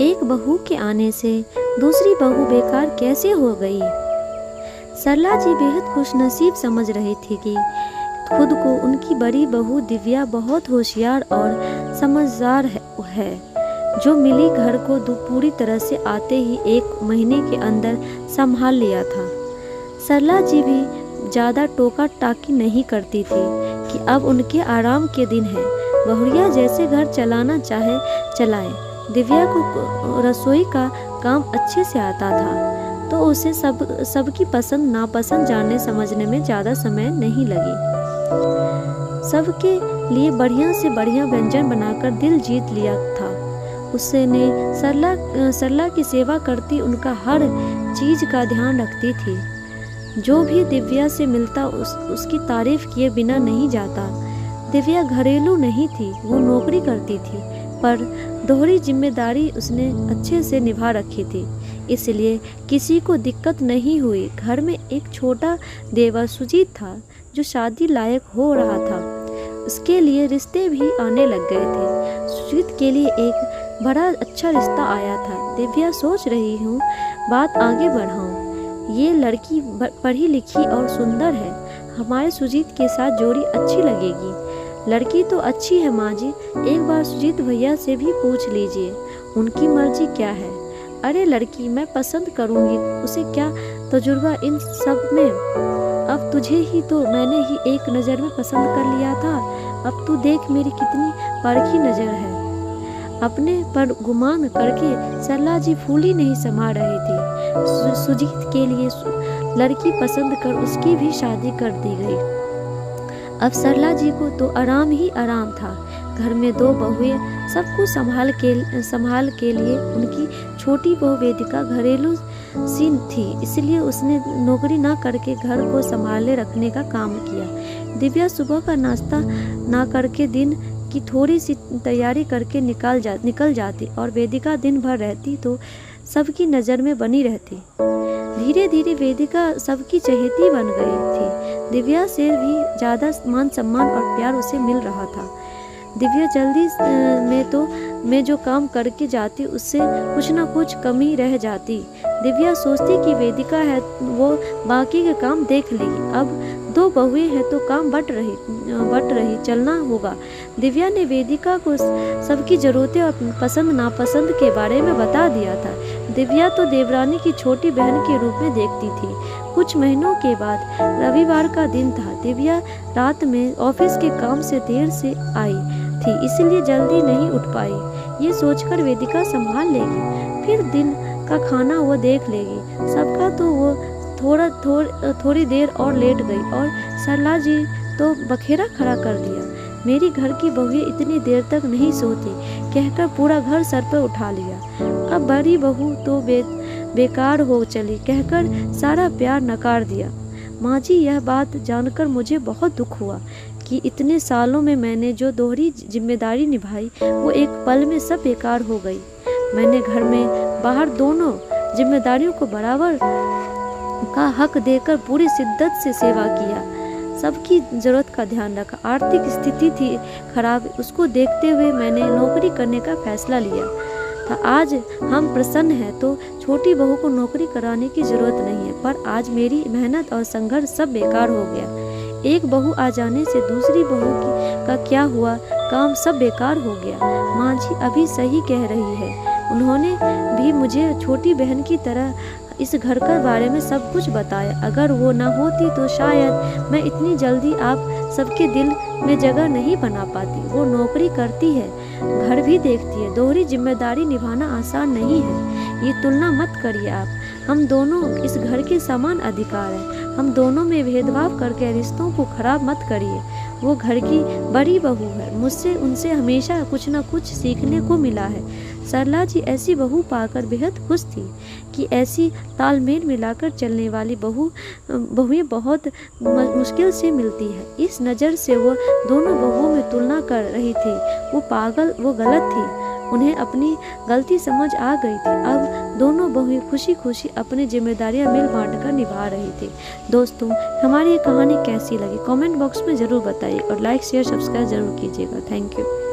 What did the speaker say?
एक बहू के आने से दूसरी बहू बेकार कैसे हो गई। सरला जी बेहद खुशनसीब समझ रही थी कि खुद को उनकी बड़ी बहू दिव्या बहुत होशियार और समझदार है जो मिली घर को पूरी तरह से आते ही 1 महीने के अंदर संभाल लिया था। सरला जी भी ज़्यादा टोका टाकी नहीं करती थी कि अब उनके आराम के दिन हैं, बहुरिया जैसे घर चलाना चाहे चलाए। दिव्या को रसोई का काम अच्छे से आता था तो उसे सबकी पसंद नापसंद जानने समझने में ज़्यादा समय नहीं लगी। सबके लिए बढ़िया से बढ़िया व्यंजन बनाकर दिल जीत लिया था। उसने सरला की सेवा करती, उनका हर चीज़ का ध्यान रखती थी। जो भी दिव्या से मिलता उसकी तारीफ किए बिना नहीं जाता। दिव्या घरेलू नहीं थी, वो नौकरी करती थी, पर दोहरी जिम्मेदारी उसने अच्छे से निभा रखी थी, इसलिए किसी को दिक्कत नहीं हुई। घर में एक छोटा देवर सुजीत था जो शादी लायक हो रहा था। उसके लिए रिश्ते भी आने लग गए थे। सुजीत के लिए एक बड़ा अच्छा रिश्ता आया था। दिव्या सोच रही हूँ बात आगे बढ़ाऊँ। ये लड़की पढ़ी लिखी और सुंदर है, हमारे सुजीत के साथ जोड़ी अच्छी लगेगी। लड़की तो अच्छी है माँ जी, एक बार सुजीत भैया से भी पूछ लीजिए, उनकी मर्जी क्या है। अरे लड़की मैं पसंद करूँगी, उसे क्या तजुर्बा इन सब में। अब तुझे ही तो मैंने ही एक नज़र में पसंद कर लिया था, अब तू देख मेरी कितनी परखी नज़र है। अपने पर गुमान करके सरला जी फूली नहीं समा रही थी। सुजीत के लिए लड़की पसंद कर उसकी भी शादी कर दी गई। अब सरला जी को तो आराम ही आराम था। घर में 2 बहुएं सबको संभाल के लिए उनकी छोटी बहू वेदिका घरेलू सी थी, इसलिए उसने नौकरी ना करके घर को संभाले रखने का काम किया। दिव्या सुबह का नाश्ता ना करके दिन की थोड़ी सी तैयारी करके निकल जाती और वेदिका दिन भर रहती तो सबकी नज़र में बनी रहती। धीरे धीरे वेदिका सबकी चहेती बन गई थी। दिव्या से भी ज़्यादा मान सम्मान और प्यार उसे मिल रहा था। दिव्या जल्दी में जो काम करके जाती उससे कुछ ना कुछ कमी रह जाती। दिव्या सोचती कि वेदिका है वो बाकी के काम देख लेगी, अब 2 बहुएं हैं तो काम बट रही चलना होगा। दिव्या ने वेदिका को सबकी ज़रूरतें और पसंद नापसंद के बारे में बता दिया था। दिव्या तो देवरानी की छोटी बहन के रूप में देखती थी। कुछ महीनों के बाद रविवार का दिन था। दिव्या रात में ऑफिस के काम से देर से आई थी, इसलिए जल्दी नहीं उठ पाई। ये सोचकर वेदिका संभाल लेगी, फिर दिन का खाना वो देख लेगी सबका, तो वो थोड़ी देर और लेट गई और सरला जी तो बखेरा खड़ा कर दिया। मेरी घर की बहुएं इतनी देर तक नहीं सोती कहकर पूरा घर सर पर उठा लिया। अब बड़ी बहू तो बेकार हो चली कहकर सारा प्यार नकार दिया। माँ जी यह बात जानकर मुझे बहुत दुख हुआ कि इतने सालों में मैंने जो दोहरी जिम्मेदारी निभाई वो एक पल में सब बेकार हो गई। मैंने घर में बाहर दोनों जिम्मेदारियों को बराबर का हक देकर पूरी शिद्दत से सेवा किया, सबकी ज़रूरत का ध्यान रखा। आर्थिक स्थिति थी खराब, उसको देखते हुए मैंने नौकरी करने का फैसला लिया था। आज हम प्रसन्न हैं तो छोटी बहू को नौकरी कराने की ज़रूरत नहीं है, पर आज मेरी मेहनत और संघर्ष सब बेकार हो गया। एक बहू आ जाने से दूसरी बहू का क्या हुआ, काम सब बेकार हो गया। माँ जी अभी सही कह रही है, उन्होंने भी मुझे छोटी बहन की तरह इस घर के बारे में सब कुछ बताया। अगर वो ना होती तो शायद मैं इतनी जल्दी आप सबके दिल में जगह नहीं बना पाती। वो नौकरी करती है, घर भी देखती है, दोहरी जिम्मेदारी निभाना आसान नहीं है। ये तुलना मत करिए आप, हम दोनों इस घर के समान अधिकार है। हम दोनों में भेदभाव करके रिश्तों को खराब मत करिए। वो घर की बड़ी बहू है, मुझसे उनसे हमेशा कुछ न कुछ सीखने को मिला है। सरला जी ऐसी बहू पाकर बेहद खुश थी कि ऐसी तालमेल मिलाकर चलने वाली बहुएं बहुत मुश्किल से मिलती है। इस नज़र से वो दोनों बहुओं में तुलना कर रही थी। वो गलत थी, उन्हें अपनी गलती समझ आ गई थी। अब दोनों बहुएं खुशी खुशी अपनी जिम्मेदारियां मिल बांट कर निभा रही थी। दोस्तों हमारी ये कहानी कैसी लगी कमेंट बॉक्स में ज़रूर बताइए और लाइक शेयर सब्सक्राइब ज़रूर कीजिएगा। Thank you.